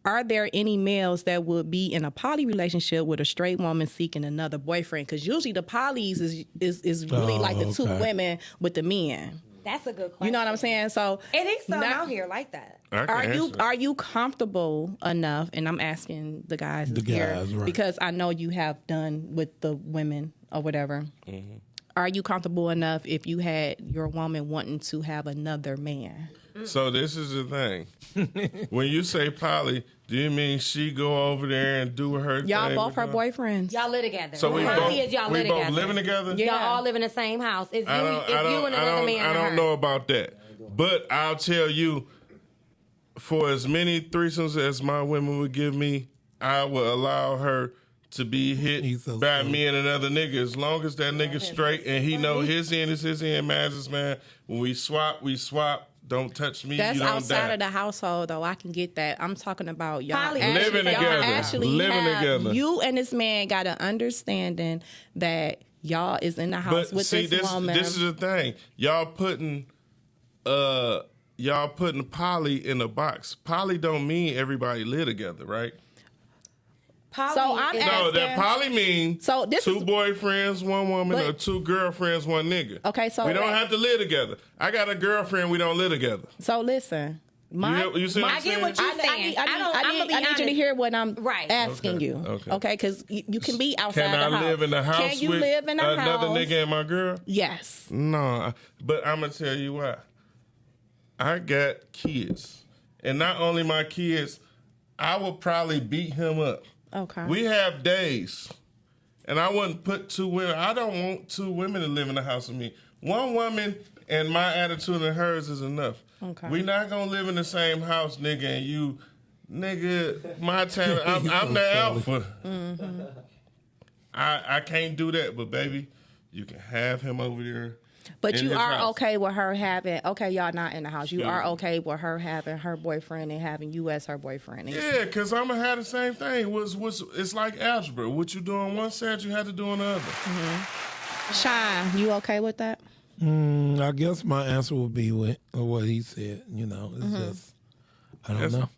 are there any males that would be in a poly relationship with a straight woman seeking another boyfriend? Because usually the polys is really like the two okay. women with the men. That's a good question. You know what I'm saying? So It is some now- out here like that. I can answer that. are you comfortable enough? And I'm asking the guys, The here guys, right. because I know you have done with the women or whatever. Mm-hmm. Are you comfortable enough if you had your woman wanting to have another man? So this is the thing. When you say poly, do you mean she go over there and do her Y'all thing? both her with boyfriends. Y'all live together. So we Poly both, is y'all we live both together. living together? Yeah. Y'all all live in the same house. It's you and another man. I and her. don't know about that. But I'll tell you, for as many threesomes as my women would give me, I will allow her to be hit He's so by sweet. me and another nigga as long as that nigga's straight and he know his end is his end, man's is man. When we swap, we swap. Don't touch me. That's you don't outside die. of the household, though. I can get that. I'm talking about y'all Poly- Living y'all together. actually Living have, together. You and this man got an understanding that y'all is in the house But with see, this woman. this is the thing. Y'all putting poly in a box. Poly don't mean everybody live together, right? Poly So I'm is- asking- No, that poly means So this two is- boyfriends, one woman, But- or two girlfriends, one nigga. Okay, so we don't wait. have to live together. I got a girlfriend. We don't live together. So listen, You see what I'm I get saying? what you saying. I need I'ma be you to honest. hear what I'm Right. asking Okay, you. okay. Okay, because you can be outside Can the I house. live in the house Can you with live in a another house? nigga and my girl? Yes. No, but I'm gonna tell you why. I got kids, and not only my kids, I would probably beat him up. Okay. We have days, and I wouldn't put two women. I don't want two women to live in the house with me. One woman and my attitude and hers is enough. Okay. We not gonna live in the same house, nigga, and you, nigga. My time, I'm the alpha. Mm-hmm. I can't do that, but baby, you can have him over there. But in you his are house. okay with her having, okay, y'all not in the house. You Yeah. are okay with her having her boyfriend and having you as her boyfriend. Yeah, because I'm gonna have the same thing. It's like algebra. What you do on one side, you have to do on the other. Shine, you okay with that? I guess my answer would be what he said. You know, it's just I don't know.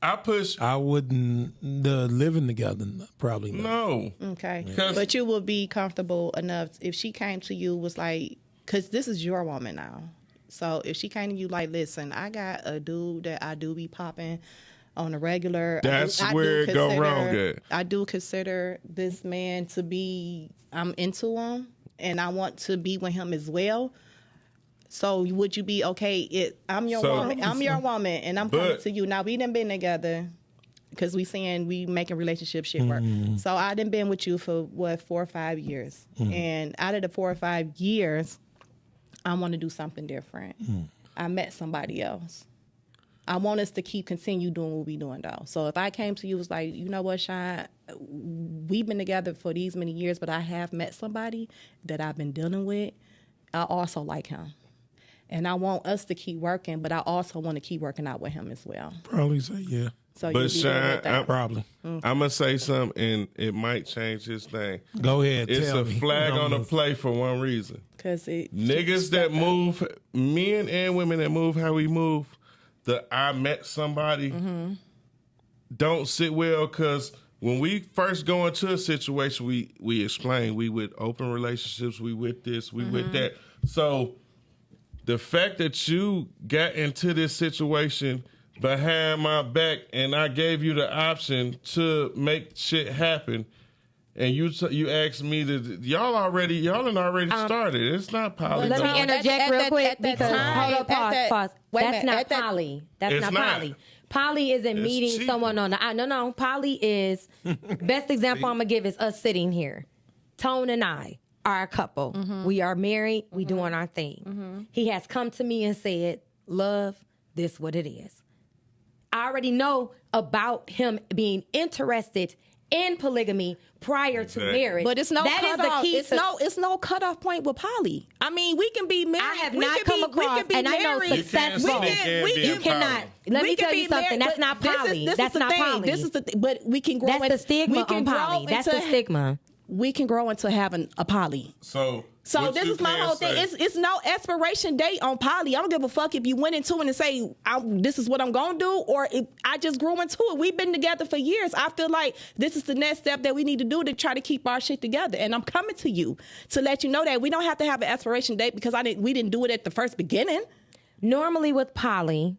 I push. I wouldn't living together probably not. No. Okay. 'Cause- But you would be comfortable enough if she came to you was like, because this is your woman now. So if she came to you like, listen, I got a dude that I do be popping on a regular. That's I do where it go consider- wrong at. I do consider this man to be, I'm into him and I want to be with him as well. So would you be okay? I'm your So- woman. I'm your woman, and I'm coming But- to you. Now we done been together because we saying we making relationship shit work. So I done been with you for 4 or 5 years, and out of the 4 or 5 years, I want to do something different. I met somebody else. I want us to continue doing what we doing though. So if I came to you was like, you know what, Shine, we've been together for these many years, but I have met somebody that I've been dealing with. I also like him. And I want us to keep working, but I also want to keep working out with him as well. Probably say yeah. So But you be good Shine, with that? Probably. I'm gonna say something, and it might change his thing. Go ahead. It's tell a me. flag I'm on the listening. play for one reason. Because it Niggas that move, men and women that move how we move, the I met somebody don't sit well because when we first go into a situation, we explain we with open relationships, we with this, we with that. So the fact that you got into this situation behind my back and I gave you the option to make shit happen, and you asked me to, y'all done already started. It's not poly. Let me interject real quick because hold up, pause. Wait a That's minute, not poly. That's It's not not. poly. Poly isn't meeting cheating. someone on the. No. Poly is best example I'm gonna give is us sitting here. Tone and I are a couple. We are married. We doing our thing. He has come to me and said, "Love, this what it is." I already know about him being interested in polygamy prior to marriage. But it's no that is cutoff. the key. It's no cutoff point with poly. I mean, we can be married. I have we not can come be, across, we can be and I know married. successful. You cannot. Let me tell you something. That's not poly. That's not poly. This is the thing. But we can grow. That's the stigma we can on poly. grow That's the into- stigma. We can grow into having a poly. So So this is my whole thing. It's no expiration date on poly. I don't give a fuck if you went into it and say, this is what I'm going to do, or if I just grew into it. We've been together for years. I feel like this is the next step that we need to do to try to keep our shit together. And I'm coming to you to let you know that we don't have to have an expiration date because we didn't do it at the first beginning. Normally with poly,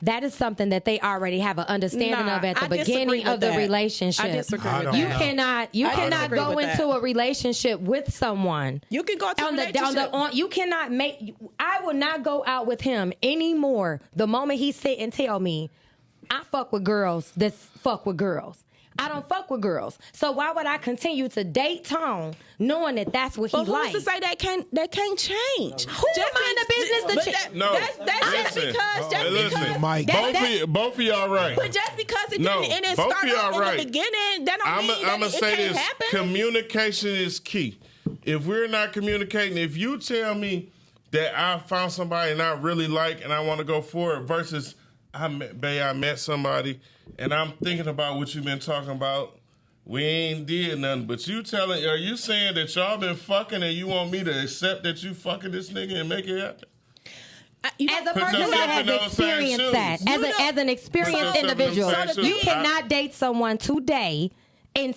that is something that they already have an understanding Nah, of at the I disagree beginning with of the that. relationship. I disagree with don't You know. cannot I disagree go with into that. a relationship with someone. You can go to a relationship. You cannot make. I will not go out with him anymore. The moment he sit and tell me, I fuck with girls. That fuck with girls. I don't fuck with girls. So why would I continue to date Tone knowing that that's what he But who's likes? to say that can't change? Who am I in the business to But change? that- No, That's just listen. because. Listen, Mike. both of y'all right. But just because it No, didn't, and it both of started y'all in right. the beginning, that don't mean I'm that gonna it say can't this: happen. communication is key. If we're not communicating, if you tell me that I found somebody and I really like and I want to go for it, versus I met somebody and I'm thinking about what you've been talking about. We ain't did nothing, but are you saying that y'all been fucking and you want me to accept that you fucking this nigga and make it happen? As a Put person yourself that in has those same experienced shoes. that, as an experienced yourself in individual, those same you shoes. cannot date someone today and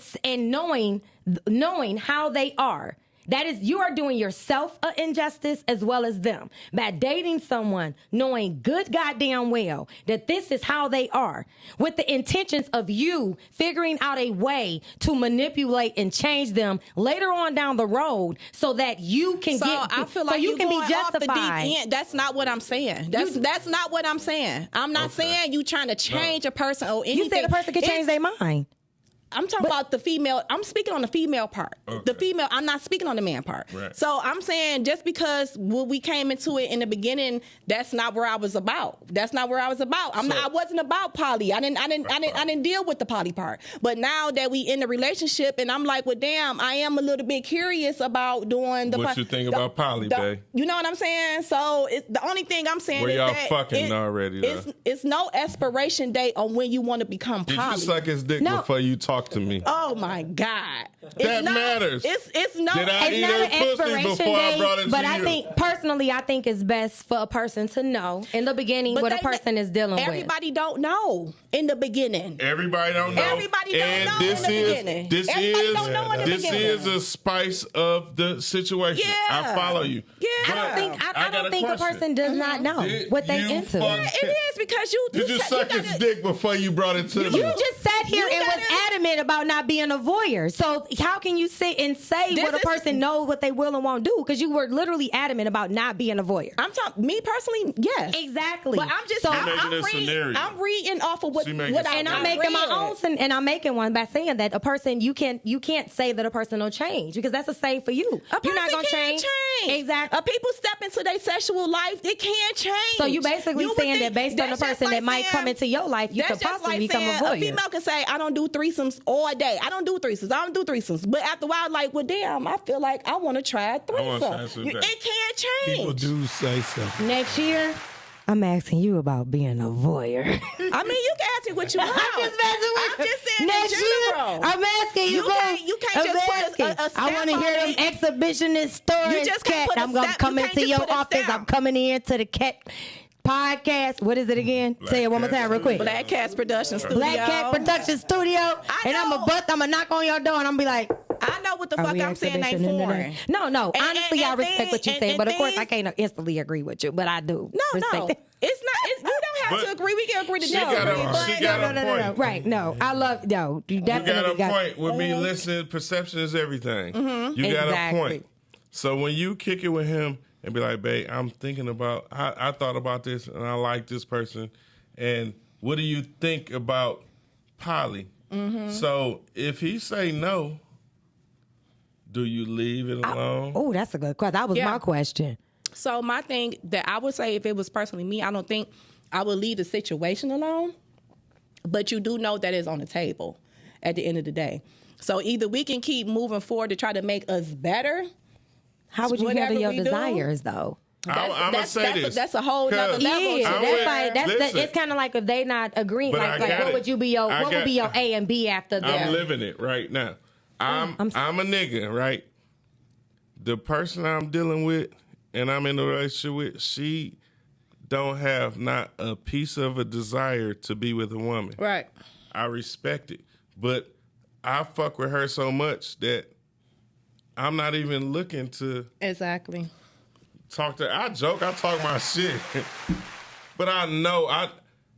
knowing how they are. That is, you are doing yourself an injustice as well as them by dating someone knowing good goddamn well that this is how they are, with the intentions of you figuring out a way to manipulate and change them later on down the road so that you can I feel like so you can be going off the justified. deep end. That's not what I'm saying. That's not what I'm saying. I'm not saying you trying to change a person or anything. You said a person can change their mind. I'm talking about the female. I'm speaking on the female part. Okay. The female. I'm not speaking on the man part. Right. So I'm saying just because when we came into it in the beginning, that's not where I was about. That's not where I was about. I wasn't about poly. I didn't deal with the poly part. But now that we in the relationship, and I'm like, well, damn, I am a little bit curious about doing the. What you think about poly, babe? You know what I'm saying? So the only thing I'm saying Where is y'all that fucking already, though? It's no expiration date on when you want to become Did poly. you suck his dick No. before you talk to me? Oh my God! That matters. It's no. Did I It's eat not her an pussy expiration before I brought it date, to but you? I think personally, I think it's best for a person to know in the beginning but what a they- person is dealing with. Everybody don't know in the beginning. Everybody don't know. Everybody don't and know this in the is beginning. this Everybody is don't know in the this beginning. is a spice of the situation. Yeah. I follow you. Yeah. I don't think I got don't think a question. person does not know Did what they you into. fuck- It is because you. Did you suck his gotta- dick before you brought it to me? You just sat here You and was gotta- adamant about not being a voyeur. So how can you sit and say This what a is- person knows what they will and won't do? Because you were literally adamant about not being a voyeur. I'm talking. Me personally, yes. Exactly. But I'm just. So- making a scenario. I'm reading off of what She making what a I And I'm I making my read. own, and I'm making one by saying that a person you can't say that a person will change because that's the same for you. A You're not person gonna can't change. Exactly. People step into their sexual life, it can't change. So you basically would saying think- that based on the that's just person that like might saying- come into your life, you that's could just possibly like become a saying voyeur. A female can say, I don't do threesomes all day. I don't do threesomes. But after a while, like, well, damn, I feel like I want to try a wanna try threesome. some It can't change. People do say so. Next year, I'm asking you about being a voyeur. I mean, you can ask me what you want. I'm just messing with I'm just saying Next in year, general. I'm asking you. You bro. can't I'm just put asking. a I want to stamp hear on them it. exhibitionist stories. You just can't Cat. put a I'm gonna stamp. come You into can't your just put a office. I'm stamp. coming in to the Cat podcast. What is it again? Say it one more Cat time, real quick. Black Cats Production Studio. Black Cat Production Studio. And know. I'm gonna knock on your door and I'm gonna be like, I know what the are fuck we I'm saying ain't exhibition in foreign. today? No. And- Honestly, I and respect what you thing- say, and but of course things- I can't instantly agree with you. But I do. No, respect it. it's not. You don't have to agree. We can agree to she got disagree. a- but she got a No. point. Right? No, I love no. You You got definitely a point with me. Listen, perception is everything. You got Exactly. a point. So when you kick it with him and be like, babe, I'm thinking about, I thought about this and I like this person. And what do you think about Polly? So if he say no, do you leave it alone? Oh, that's a good question. That was Yeah. my question. So my thing that I would say, if it was personally me, I don't think I would leave the situation alone. But you do know that it's on the table at the end of the day. So either we can keep moving forward to try to make us better. How would you Whatever handle your we do, desires, though? I'm gonna say this. That's a whole nother 'Cause level. Yeah, I'm that's with- like that's listen. it's kind of like if they not agreeing. But Like I got what it. would you be your I what would got- be your A and B after I'm that? living it right now. I'm a nigga, right? The person I'm dealing with and I'm in a relationship with, she don't have not a piece of a desire to be with a woman. Right. I respect it. But I fuck with her so much that I'm not even looking to Exactly. talk to her. I joke, I talk my shit. But I know,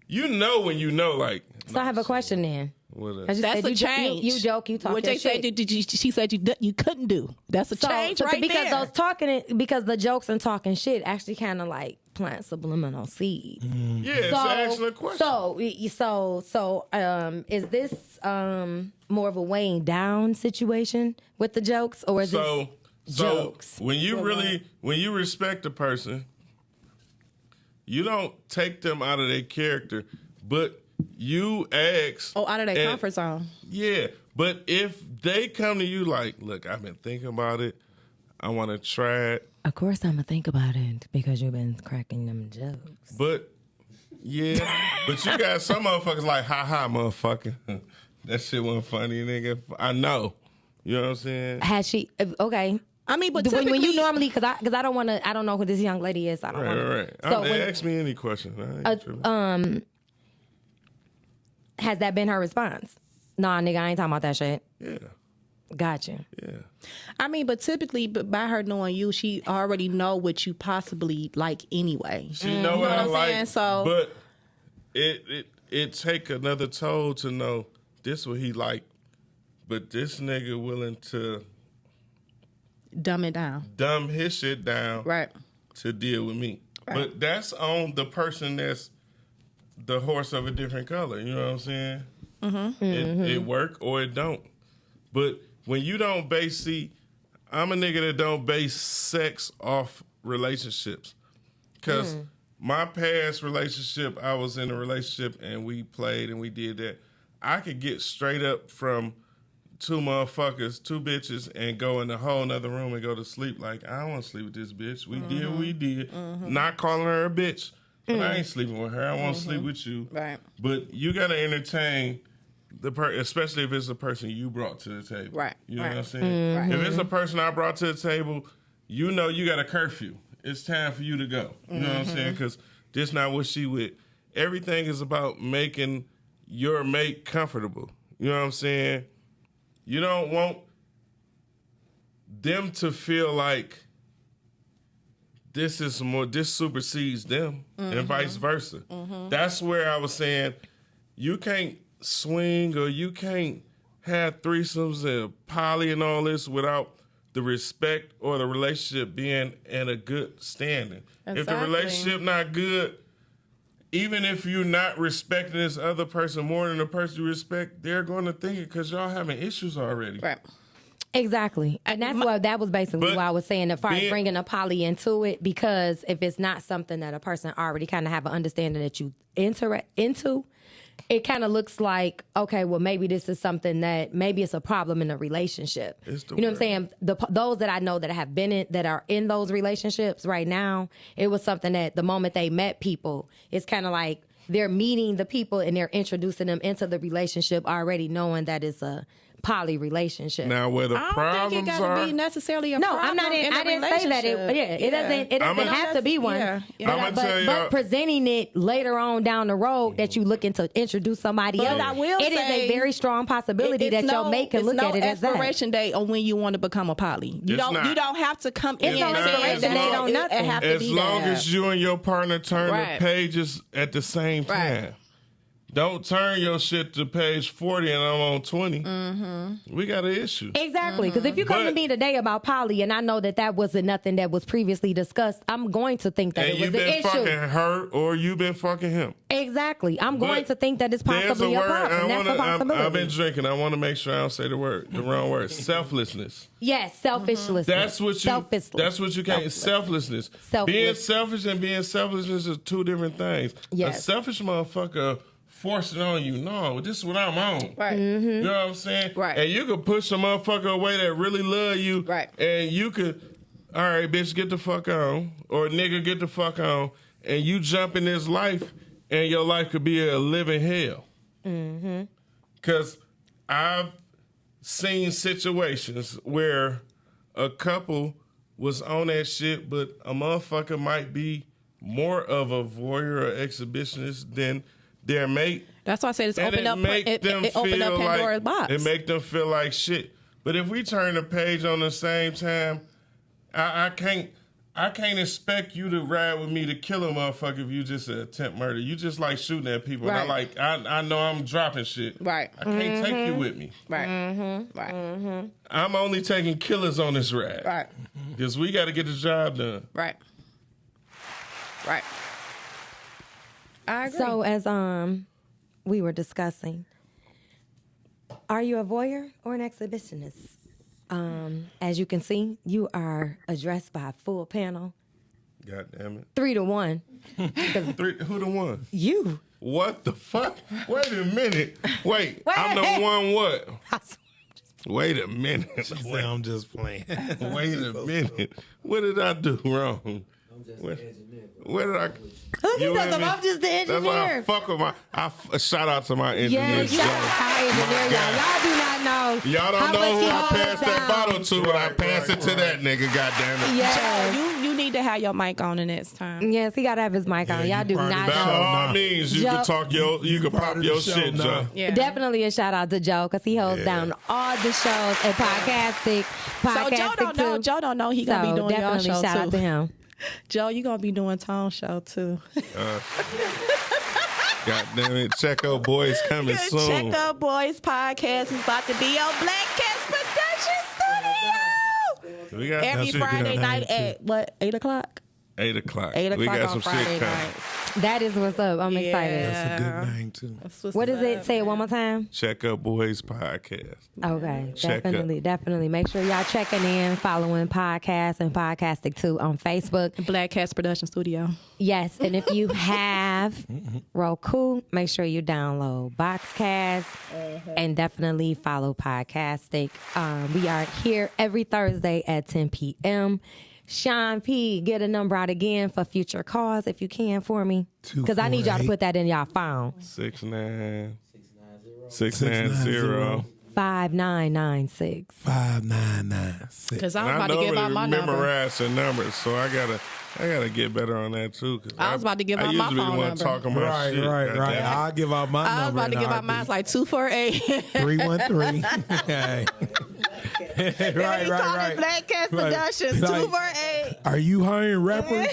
you know when you know, like, So I have a question then. what a- 'Cause you That's said a you jo- change. You joke, you talk What your they shit. said, she said you couldn't do. That's a change right because there. those because the jokes and talking shit actually kind of like plant subliminal seed. yeah, it's an excellent question. Is this more of a weighing down situation with the jokes, or is So jokes? when you respect a person, you don't take them out of their character, but you ask. out of their and- comfort zone. Yeah, but if they come to you like, look, I've been thinking about it. I want to try it, Of course, I'm gonna think about it because you've been cracking them jokes. but yeah, but you got some motherfuckers like, ha ha, motherfucker. That shit wasn't funny, nigga. I know. You know what I'm saying? Has she? Okay. I mean, but When you typically- normally, because I don't want to, I don't know who this young lady is. I don't want Right. So They when, ask me any question. I ain't tripping. has that been her response? Nah, nigga, I ain't talking about that shit. Yeah, Gotcha. yeah. I mean, but typically, by her knowing you, she already know what you possibly like anyway. She know what I I'm like, saying? So- but it take another toll to know this what he like, but this nigga willing to Dumb it down. dumb his shit down Right. to deal with me. Right. But that's on the person that's the horse of a different color. You know what I'm saying? Mm-hmm. It work or it don't. But when you don't see, I'm a nigga that don't base sex off relationships. Because my past relationship, I was in a relationship and we played and we did that. I could get straight up from two motherfuckers, two bitches, and go in a whole nother room and go to sleep. Like, I don't want to sleep with this bitch. We did what we did. Not calling her a bitch. But I ain't sleeping with her. I want to sleep with you. Right. But you got to entertain the especially if it's a person you brought to the table. Right. You know Right. what I'm saying? If it's a person I brought to the table, you know you got a curfew. It's time for you to go. You know what I'm saying? Because this not what she with. Everything is about making your mate comfortable. You know what I'm saying? You don't want them to feel like this supersedes them and vice versa. That's where I was saying you can't swing or you can't have threesomes and poly and all this without the respect or the relationship being in a good standing. If the Exactly. relationship not good, even if you're not respecting this other person more than the person you respect, they're going to think it because y'all having issues already. Right. Exactly. And that's what that was basically But why I was saying as far as being- bringing a poly into it, because if it's not something that a person already kind of have an understanding that you enter into, it kind of looks like, okay, well, maybe this is something that maybe it's a problem in a relationship. It's the You know what I'm word. saying? Those that I know that have been in, that are in those relationships right now, it was something that the moment they met people, it's kind of like they're meeting the people and they're introducing them into the relationship already knowing that it's a poly relationship. Now, where the I don't problems think it got are, to be necessarily a No, problem. I'm not. in I the didn't say that. It doesn't. It doesn't have to be one. Yeah, yeah. I'ma tell y'all- But presenting it later on down the road that you looking to introduce somebody But else, I will it is say, a very strong possibility that your mate can look at it as that. It's no expiration date on when you want to become a poly. You It's don't. not. You don't have to come in It's no and say expiration that date on it nothing. have to as be long that. as you and your partner turn Right. the pages at the same time. Right. Don't turn your shit to page 40 and I'm on 20. We got an issue. Exactly, because if you come to But- me today about poly, and I know that wasn't nothing that was previously discussed, I'm going to think that And it was you've an been issue. fucking her or you've been fucking him. Exactly, I'm going But to think that it's There's a possibly a word, problem. That's a possibility. I've been drinking. I want to make sure I don't say the wrong word. Selflessness. Yes, selfishness. That's what you. Selfless. That's what you can't. Selflessness. Selfless. Being selfish and being selflessness is two different things. Yes. A selfish motherfucker force it on you. No, this is what I'm on. Right. You know what I'm saying? Right. And you could push a motherfucker away that really love you. Right. And you could, all right, bitch, get the fuck on, or nigga, get the fuck on, and you jump in this life, and your life could be a living hell. Because I've seen situations where a couple was on that shit, but a motherfucker might be more of a voyeur or exhibitionist than their mate. That's why I said it's And open it up. make them It opened up feel Pandora's like, box. it make them feel like shit. But if we turn the page on the same time, I can't expect you to ride with me to kill a motherfucker if you just attempt murder. You just like shooting at people. Right. And I know I'm dropping shit. Right. I can't take you with me. Right. Right. I'm only taking killers on this ride. Right. Because we got to get the job done. Right. Right. I agree. So as we were discussing, are you a voyeur or an exhibitionist? As you can see, you are addressed by a full panel, God damn it. 3-1. Who the one? You. What the fuck? Wait a minute. Wait. I'm the one what? Wait a minute. Say, I'm just playing. Wait a minute. What did I do wrong? Where did I? Look You at hear me? I'm just the That's why I engineer. fuck with shout out to my Yeah, engineers. shout out our engineer, y'all. Y'all do not know. Y'all don't how know much who he I holds passed that down. bottle to, but I passed it to that nigga. Goddamn it! Yeah. you need to have your mic on the next time. Yes, he got to have his mic on. Y'all do part of not the By show. know. all nah. means, you Joe- can talk you can part pop of the your show shit, now. Joe. Yeah. Definitely a shout out to Joe because he holds Yeah. down all the shows at Podcastic. So Podcastic Joe don't know. too. Joe don't know he gonna So be doing your definitely show shout out too. to him. Joe, you gonna be doing Tone show too. God damn it, Checo Boys coming soon. Check Up Boys podcast is about to be on Black Cats Production Studio We got every That's a good Friday name, night too. at what 8:00. 8 o'clock. 8 o'clock We got on some Friday shit coming. night. That is what's up. I'm excited. That's a good name, too. What is it? Say it one more time. Check Up Boys podcast. Okay, Check definitely. Make sure y'all checking in, following Podcast and Podcastic too on Facebook. Black Cats Production Studio. Yes, and if you have Roku, make sure you download Boxcast and definitely follow Podcastic. We are here every Thursday at 10 p.m. Sean P, get a number out again for future calls if you can for me. Because I need y'all to 248. put that in y'all phone. 690. 5996. 5996. Because I'm And I about to give normally out my number. memorize the numbers, so I gotta get better on that too. 'Cause I was about to give out my I usually phone want number. to talk about Right, shit. right, goddamn right. it. I'll give out my I was number. about to give out mine. It's like 248. 313. Hey. right, right. Black Cats Right. Productions Like- 248. Are you hiring rappers?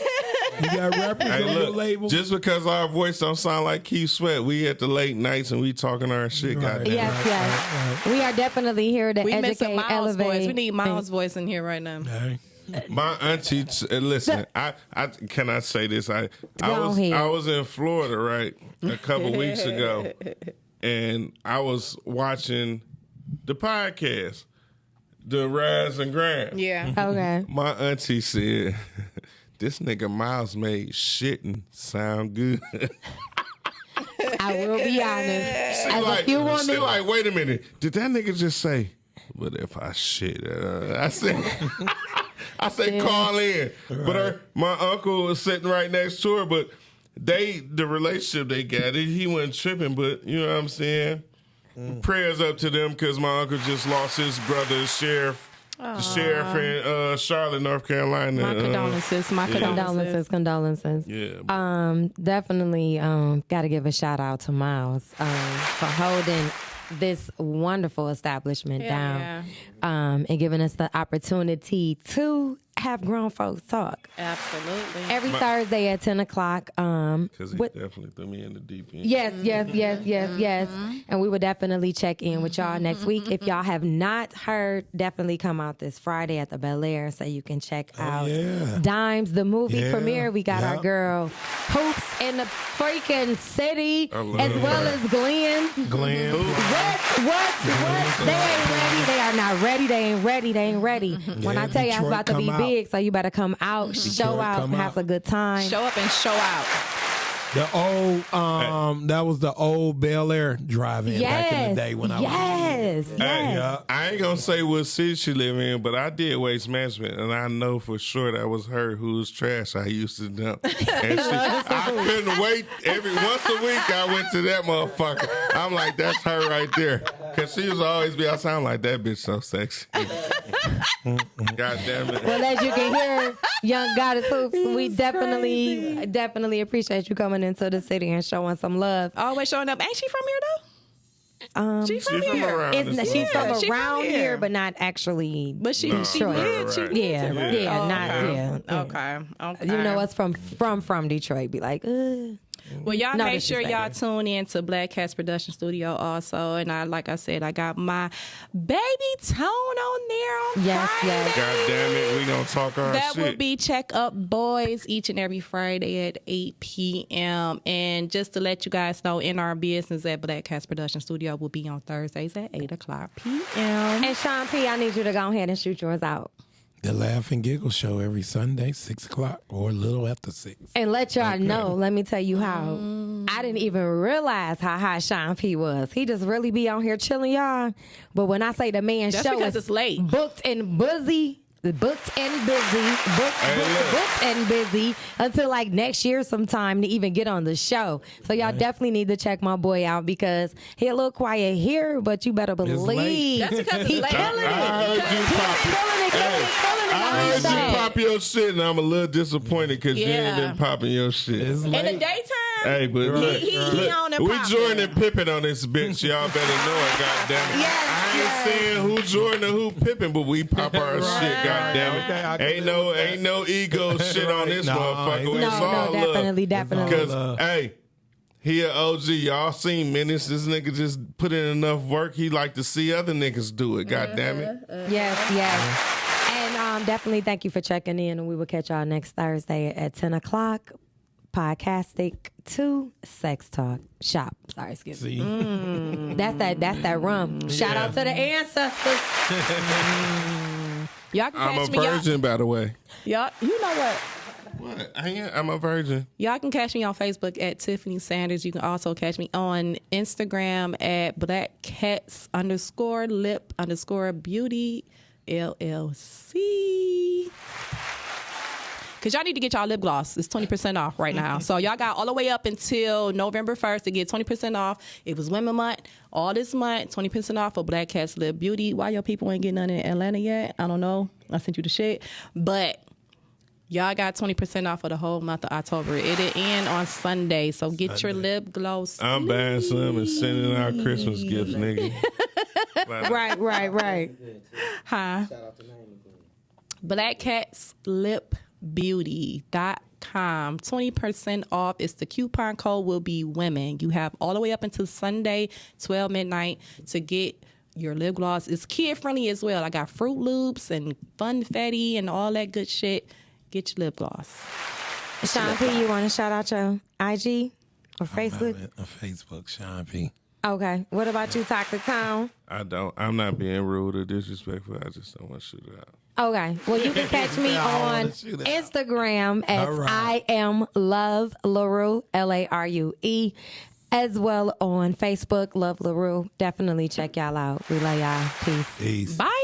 You got rappers Hey, on your look, label? just because our voice don't sound like Keith Sweat, we at the late nights and we talking our shit. Right. Goddamn. Yes, yes. We are definitely here to We missing educate, Miles' elevate. voice. We need Miles' voice in here right now. Hey. My auntie, listen. I can I say this? I Go ahead. was in Florida right a couple weeks ago, and I was watching the podcast, the Rise and Grind. Yeah. Okay. My auntie said, "This nigga Miles made shitting sound good." I will be honest. As a few she women, like, wait a minute, did that nigga just say? But if I shit, I said, call in. But my uncle was sitting right next to her. But the relationship they got, he wasn't tripping. But you know what I'm saying? prayers up to them because my uncle just lost his brother, the sheriff in Charlotte, North Carolina. My condolences. My Condolences. Yeah. Definitely got to give a shout out to Miles for holding this wonderful establishment down and giving us the opportunity to have grown folks talk. Absolutely. Every Thursday at 10 o'clock. Because he definitely threw me in the deep end. Yes. And we will definitely check in with y'all next week. If y'all have not heard, definitely come out this Friday at the Bel Air so you can check out Dimes, the movie premiere. We got our girl Hoops in the freaking city, as well as Glenn. What? They ain't ready. They are not ready. They ain't ready. When I tell you I'm about to be big, so you better come out, show out, have a good time. Show up and show out. The old, that was the old Bel Air drive-in back in the day when I was. Yes. Hey, I ain't gonna say what city she live in, but I did waste management, and I know for sure that was her whose trash I used to dump. And I couldn't wait. Once a week, I went to that motherfucker. I'm like, that's her right there, because she used to always be outside. I'm like, that bitch so sexy. God damn it. Well, as you can hear, young Goddess Hoops, we definitely appreciate you coming into the city and showing some love. Always showing up. Ain't she from here though? She's from She from here. around this way. She's from she from around here. here, but not actually. But she Detroit. lived. She lived Yeah, here, right? Okay. You know us from Detroit. Be like, Well, y'all No make sure y'all disrespect. tune in to Black Cats Production Studio also. And like I said, I got my baby Tone on there on Yes, Friday. yes. God damn it, we gonna talk our That shit. will be Check Up Boys each and every Friday at 8 p.m. And just to let you guys know, in our business at Black Cats Production Studio will be on Thursdays at 8 o'clock p.m. and Sean P, I need you to go ahead and shoot yours out. The Laugh and Giggle Show every Sunday, 6 o'clock or a little after 6. And let y'all know, let me tell you how I didn't even realize how hot Sean P was. He just really be on here chilling, y'all. But when I say the man That's show because is it's late. booked and busy until like next year sometime to even get on the show. So y'all definitely need to check my boy out because he a little quiet here, but you better believe That's because it's he late. killing it. I heard you pop it. I heard you pop your shit, and I'm a little disappointed because you ain't been popping your shit. It's In late. the daytime, Hey, but look, he on and we popping. Jordan and Pippen on this bitch. Y'all better know it, goddamn it. I ain't saying who Jordan or who Pippen, but we pop our shit, goddamn it. Okay, I can Ain't no ego shit on this Right. motherfucker. No, It's all definitely. Because hey, he a OG. Y'all seen Menace. This nigga just put in enough work. He like to see other niggas do it. Goddamn it. Yes. And definitely thank you for checking in. And we will catch y'all next Thursday at 10 o'clock. Podcastic 2 Sex Talk Shop. Sorry, excuse me. See? That's that rum. Shout out to the ancestors. y'all can I'm a catch me. virgin, by the way. Y'all, you know what? What? I'm a virgin. Y'all can catch me on Facebook at Tiffany Sanders. You can also catch me on Instagram at blackcats_lip_beauty LLC. Because y'all need to get y'all lip gloss. It's 20% off right now. So y'all got all the way up until November 1st to get 20% off. It was Women Month. All this month, 20% off for Black Cats Lip Beauty. Why your people ain't getting none in Atlanta yet? I don't know. I sent you the shit. But y'all got 20% off for the whole month of October. It'll end on Sunday. So get your lip gloss. I'm buying some and sending out Christmas gifts, nigga. Right. Huh? BlackCatsLipBeauty.com. 20% off. It's the coupon code will be women. You have all the way up until Sunday, 12 midnight to get your lip gloss. It's kid friendly as well. I got Fruit Loops and Funfetti and all that good shit. Get your lip gloss. Sean P, you want to shout out your IG or Facebook? On Facebook, Sean P. Okay. What about you, Toxic Town? I don't. I'm not being rude or disrespectful. I just don't want to shoot it out. Okay. Well, you can catch me I wanna on shoot it out. Instagram as All right. I am Love LaRue, LARUE, as well on Facebook, Love LaRue. Definitely check y'all out. We love y'all. Peace. Peace. Bye.